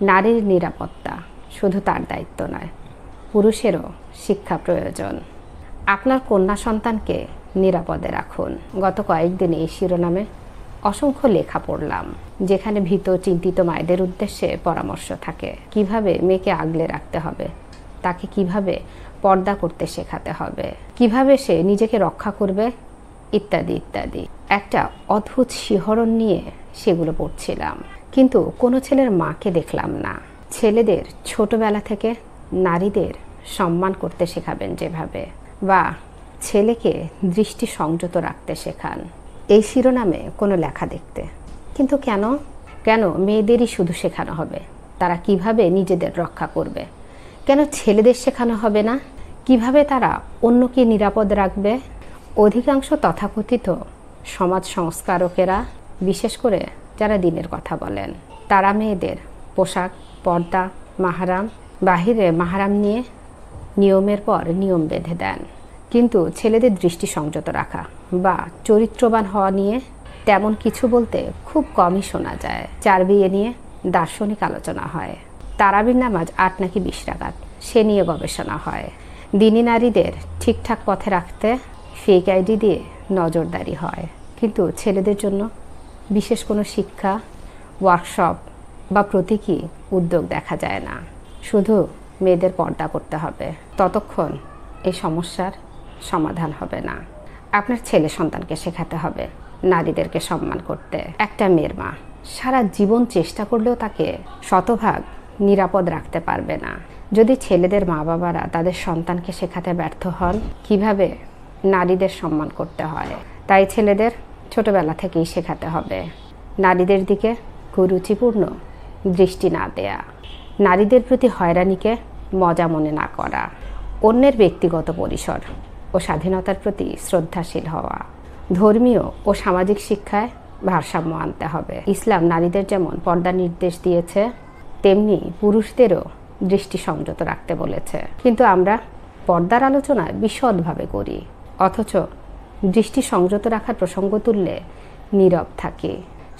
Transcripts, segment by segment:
নারীর নিরাপত্তা শুধু তার দায়িত্ব নয়, পুরুষেরও শিক্ষা প্রয়োজন। আপনার কন্যা সন্তানকে নিরাপদে রাখুন। গত কয়েকদিন এই শিরোনামে অসংখ্য লেখা পড়লাম, যেখানে ভীত চিন্তিত মায়েদের উদ্দেশ্যে পরামর্শ থাকে। কিভাবে মেয়েকে আগলে রাখতে হবে, তাকে কিভাবে পর্দা করতে শেখাতে হবে, কিভাবে সে নিজেকে রক্ষা করবে, ইত্যাদি ইত্যাদি। একটা অদ্ভুত শিহরণ নিয়ে সেগুলো পড়ছিলাম, কিন্তু কোনো ছেলের মাকে দেখলাম না। ছেলেদের ছোটবেলা থেকে নারীদের সম্মান করতে শেখাবেন যেভাবে, বা ছেলেকে দৃষ্টি সংযত রাখতে শেখান, এই শিরোনামে কোনো লেখা দেখতে। কিন্তু কেন কেন মেয়েদেরই শুধু শেখানো হবে তারা কিভাবে নিজেদের রক্ষা করবে? কেন ছেলেদের শেখানো হবে না কিভাবে তারা অন্যকে নিরাপদ রাখবে? অধিকাংশ তথাকথিত সমাজ সংস্কারকেরা, বিশেষ করে যারা দিনের কথা বলেন, তারা মেয়েদের পোশাক, পর্দা, মাহারাম, বাহিরে মাহারাম নিয়ে নিয়মের পর নিয়ম বেঁধে দেন। কিন্তু ছেলেদের দৃষ্টি সংযত রাখা বা চরিত্রবান হওয়া নিয়ে তেমন কিছু বলতে খুব কমই শোনা যায়। 4 বিয়ে নিয়ে দার্শনিক আলোচনা হয়, তারাবির নামাজ 8 নাকি 20 রাকাত সে নিয়ে গবেষণা হয়। দিনী নারীদের ঠিকঠাক পথে রাখতে ফেক আইডি দিয়ে নজরদারি হয়। কিন্তু ছেলেদের জন্য বিশেষ কোনো শিক্ষা, ওয়ার্কশপ বা প্রতীকী উদ্যোগ দেখা যায় না। শুধু মেয়েদের পর্দা করতে হবে, ততক্ষণ এই সমস্যার সমাধান হবে না। আপনার ছেলে সন্তানকে শেখাতে হবে নারীদেরকে সম্মান করতে। একটা মেয়ের মা সারা জীবন চেষ্টা করলেও তাকে শতভাগ নিরাপদ রাখতে পারবে না যদি ছেলেদের মা বাবারা তাদের সন্তানকে শেখাতে ব্যর্থ হন কিভাবে নারীদের সম্মান করতে হয়। তাই ছেলেদের ছোটবেলা থেকেই শেখাতে হবে নারীদের দিকে কুরুচিপূর্ণ দৃষ্টি না দেয়া, নারীদের প্রতি হয়রানিকে মজা মনে না করা, অন্যের ব্যক্তিগত পরিসর ও স্বাধীনতার প্রতি শ্রদ্ধাশীল হওয়া, ধর্মীয় ও সামাজিক শিক্ষায় ভারসাম্য আনতে হবে। ইসলাম নারীদের যেমন পর্দার নির্দেশ দিয়েছে, তেমনি পুরুষদেরও দৃষ্টি সংযত রাখতে বলেছে। কিন্তু আমরা পর্দার আলোচনা বিশদভাবে করি, অথচ দৃষ্টি সংযত রাখার প্রসঙ্গ তুললে নীরব থাকি।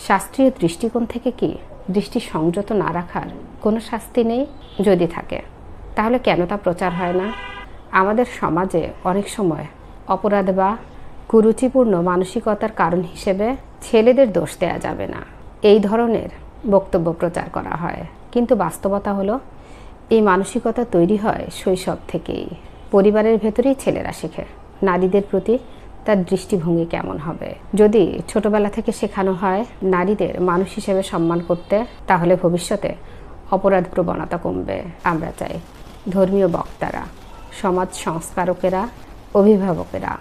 শাস্ত্রীয় দৃষ্টিকোণ থেকে কি দৃষ্টি সংযত না রাখার কোনো শাস্তি নেই? যদি থাকে তাহলে কেন তা প্রচার হয় না? আমাদের সমাজে অনেক সময় অপরাধ বা কুরুচিপূর্ণ মানসিকতার কারণ হিসেবে ছেলেদের দোষ দেওয়া যাবে না এই ধরনের বক্তব্য প্রচার করা হয়। কিন্তু বাস্তবতা হলো এই মানসিকতা তৈরি হয় শৈশব থেকেই। পরিবারের ভেতরেই ছেলেরা শেখে নারীদের প্রতি তার দৃষ্টিভঙ্গি কেমন হবে। যদি ছোটবেলা থেকে শেখানো হয় নারীদের মানুষ হিসেবে সম্মান করতে, তাহলে ভবিষ্যতে অপরাধ প্রবণতা কমবে। আমরা চাই ধর্মীয় বক্তারা, সমাজ সংস্কারকেরা, অভিভাবকেরা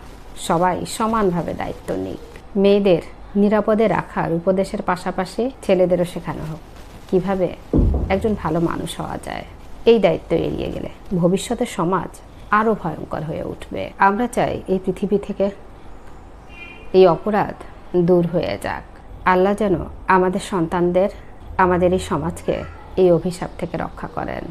সবাই সমানভাবে দায়িত্ব নিক। মেয়েদের নিরাপদে রাখার উপদেশের পাশাপাশি ছেলেদেরও শেখানো হোক কিভাবে একজন ভালো মানুষ হওয়া যায়। এই দায়িত্ব এড়িয়ে গেলে ভবিষ্যতে সমাজ আরও ভয়ঙ্কর হয়ে উঠবে। আমরা চাই এই পৃথিবী থেকে এই অপরাধ দূর হয়ে যাক। আল্লাহ যেন আমাদের সন্তানদের, আমাদের এই সমাজকে এই অভিশাপ থেকে রক্ষা করেন।